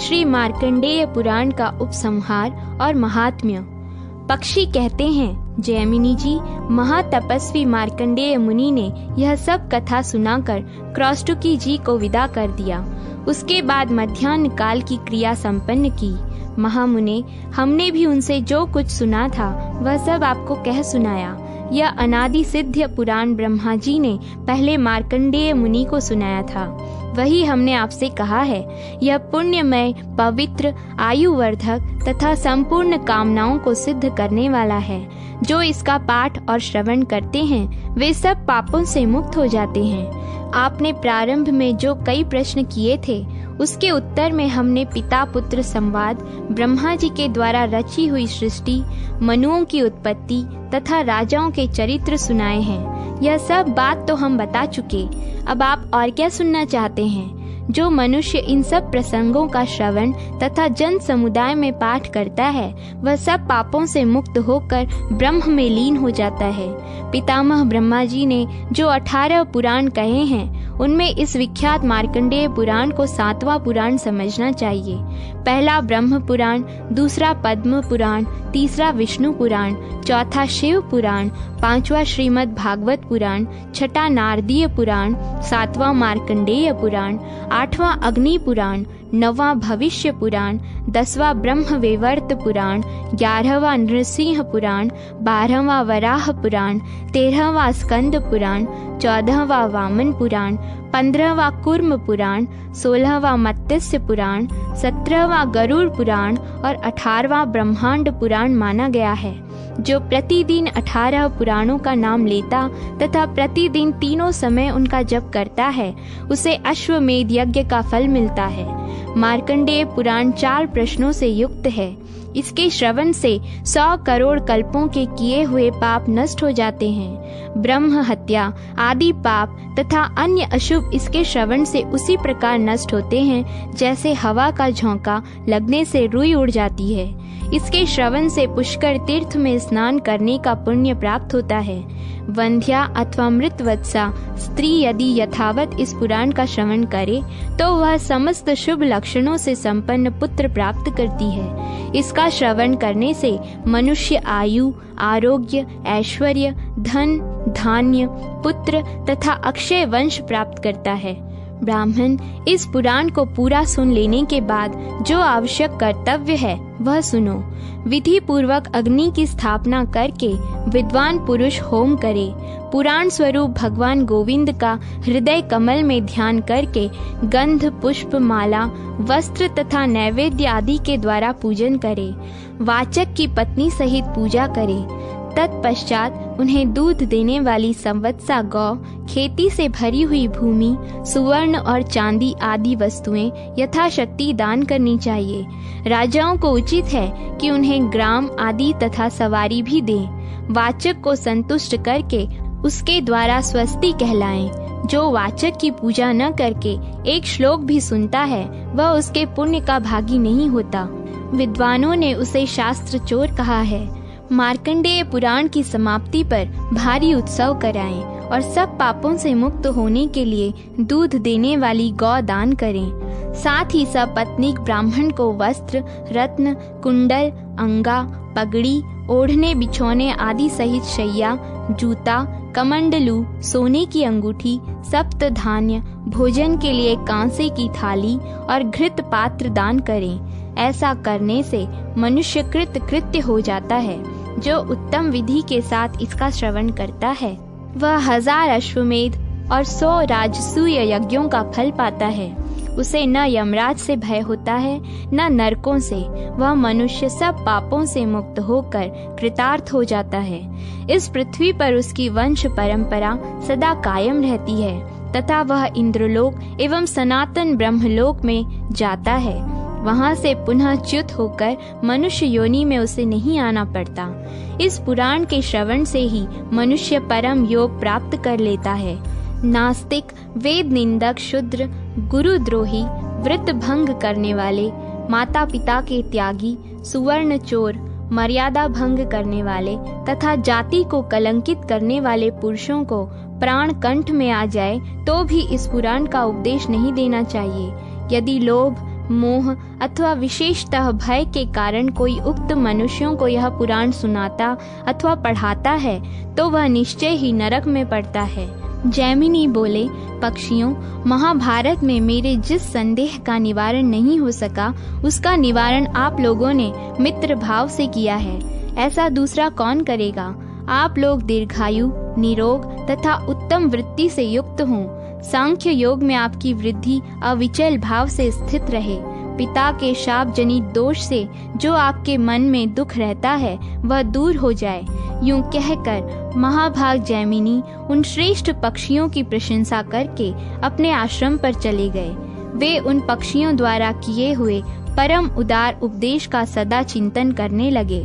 श्री मार्कंडेय पुराण का उपसंहार और महात्म्य। पक्षी कहते हैं, जैमिनी जी, महातपस्वी मार्कंडेय मुनि ने यह सब कथा सुनाकर क्रौष्टुकी जी को विदा कर दिया। उसके बाद मध्याह्न काल की क्रिया संपन्न की। महामुने, हमने भी उनसे जो कुछ सुना था वह सब आपको कह सुनाया। यह अनादि सिद्ध पुराण ब्रह्मा जी ने पहले मार्कंडेय मुनि को सुनाया था, वही हमने आपसे कहा है। यह पुण्यमय, पवित्र, आयुवर्धक तथा संपूर्ण कामनाओं को सिद्ध करने वाला है। जो इसका पाठ और श्रवण करते हैं वे सब पापों से मुक्त हो जाते हैं। आपने प्रारंभ में जो कई प्रश्न किए थे उसके उत्तर में हमने पिता पुत्र संवाद, ब्रह्मा जी के द्वारा रची हुई सृष्टि, मनुओं की उत्पत्ति तथा राजाओं के चरित्र सुनाए हैं। यह सब बात तो हम बता चुके। अब आप और क्या सुनना चाहते हैं? जो मनुष्य इन सब प्रसंगों का श्रवण तथा जन समुदाय में पाठ करता है वह सब पापों से मुक्त होकर ब्रह्म में लीन हो जाता है। पितामह ब्रह्मा जी ने जो 18 पुराण कहे हैं उनमें इस विख्यात मार्कंडेय पुराण को 7वां पुराण समझना चाहिए। पहला ब्रह्म पुराण, दूसरा पद्म पुराण, तीसरा विष्णु पुराण, चौथा शिव पुराण, 5वां श्रीमद् भागवत पुराण, 6ठा नारदीय पुराण, 7वां मार्कंडेय पुराण, 8वां अग्नि पुराण, 9वां भविष्य पुराण, 10वां ब्रह्म वेवर्त पुराण, 11वां नृसिंह पुराण, 12वां वराह पुराण, 13वां स्कंद पुराण, 14वां वामन पुराण, 15वां कूर्म पुराण, 16वां मत्स्य पुराण, 17वां गरुड़ पुराण और 18वां ब्रह्मांड पुराण माना गया है। जो प्रतिदिन 18 पुराणों का नाम लेता तथा प्रतिदिन तीनों समय उनका जप करता है उसे अश्वमेध यज्ञ का फल मिलता है। मार्कंडेय पुराण 4 प्रश्नों से युक्त है। इसके श्रवण से 100 करोड़ कल्पों के किए हुए पाप नष्ट हो जाते हैं। ब्रह्म हत्या आदि पाप तथा अन्य अशुभ इसके श्रवण से उसी प्रकार नष्ट होते हैं जैसे हवा का झोंका लगने से रुई उड़ जाती है। इसके श्रवण से पुष्कर तीर्थ में स्नान करने का पुण्य प्राप्त होता है। वंध्या अथवा मृतवत्सा स्त्री यदि यथावत इस पुराण का श्रवण करे तो वह समस्त शुभ लक्षणों से संपन्न पुत्र प्राप्त करती है। इसका श्रवण करने से मनुष्य आयु, आरोग्य, ऐश्वर्य, धन, धान्य, पुत्र तथा अक्षय वंश प्राप्त करता है। ब्राह्मण, इस पुराण को पूरा सुन लेने के बाद जो आवश्यक कर्तव्य है वह सुनो। विधि पूर्वक अग्नि की स्थापना करके विद्वान पुरुष होम करे। पुराण स्वरूप भगवान गोविंद का हृदय कमल में ध्यान करके गंध, पुष्प, माला, वस्त्र तथा नैवेद्य आदि के द्वारा पूजन करे। वाचक की पत्नी सहित पूजा करे। तत्पश्चात उन्हें दूध देने वाली संवत्सा गौ, खेती से भरी हुई भूमि, सुवर्ण और चांदी आदि वस्तुएं यथाशक्ति दान करनी चाहिए। राजाओं को उचित है कि उन्हें ग्राम आदि तथा सवारी भी दें। वाचक को संतुष्ट करके उसके द्वारा स्वस्ति कहलाएं। जो वाचक की पूजा न करके एक श्लोक भी सुनता है वह उसके पुण्य का भागी नहीं होता। विद्वानों ने उसे शास्त्र चोर कहा है। मार्कंडेय पुराण की समाप्ति पर भारी उत्सव कराएं और सब पापों से मुक्त होने के लिए दूध देने वाली गौ दान करें। साथ ही सपत्नीक ब्राह्मण को वस्त्र, रत्न, कुंडल, अंगा, पगड़ी, ओढ़ने बिछौने आदि सहित शैया, जूता, कमंडलू, सोने की अंगूठी, सप्त धान्य, भोजन के लिए कांसे की थाली और घृत पात्र दान करें। ऐसा करने से मनुष्य कृत्य हो जाता है। जो उत्तम विधि के साथ इसका श्रवण करता है वह 1000 अश्वमेध और 100 राजसूय यज्ञों का फल पाता है। उसे न यमराज से भय होता है न नरकों से। वह मनुष्य सब पापों से मुक्त होकर कृतार्थ हो जाता है। इस पृथ्वी पर उसकी वंश परंपरा सदा कायम रहती है तथा वह इंद्रलोक एवं सनातन ब्रह्मलोक में जाता है। वहां से पुनः च्युत होकर मनुष्य योनि में उसे नहीं आना पड़ता। इस पुराण के श्रवण से ही मनुष्य परम योग प्राप्त कर लेता है। नास्तिक, वेद निंदक, शूद्र, गुरुद्रोही, व्रत भंग करने वाले, माता पिता के त्यागी, सुवर्ण चोर, मर्यादा भंग करने वाले तथा जाति को कलंकित करने वाले पुरुषों को प्राण कंठ में आ जाए तो भी इस पुराण का उपदेश नहीं देना चाहिए। यदि लोभ, मोह अथवा विशेषतः भय के कारण कोई उक्त मनुष्यों को यह पुराण सुनाता अथवा पढ़ाता है तो वह निश्चय ही नरक में पड़ता है। जैमिनी बोले, पक्षियों, महाभारत में मेरे जिस संदेह का निवारण नहीं हो सका उसका निवारण आप लोगों ने मित्र भाव से किया है। ऐसा दूसरा कौन करेगा? आप लोग दीर्घायु, निरोग तथा उत्तम वृत्ति से युक्त हों। सांख्य योग में आपकी वृद्धि अविचल भाव से स्थित रहे। पिता के शाप जनित दोष से जो आपके मन में दुख रहता है वह दूर हो जाए। यूं कहकर महाभाग जैमिनी उन श्रेष्ठ पक्षियों की प्रशंसा करके अपने आश्रम पर चले गए। वे उन पक्षियों द्वारा किए हुए परम उदार उपदेश का सदा चिंतन करने लगे।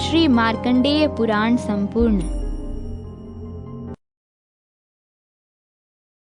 श्री मार्कंडेय पुराण संपूर्ण।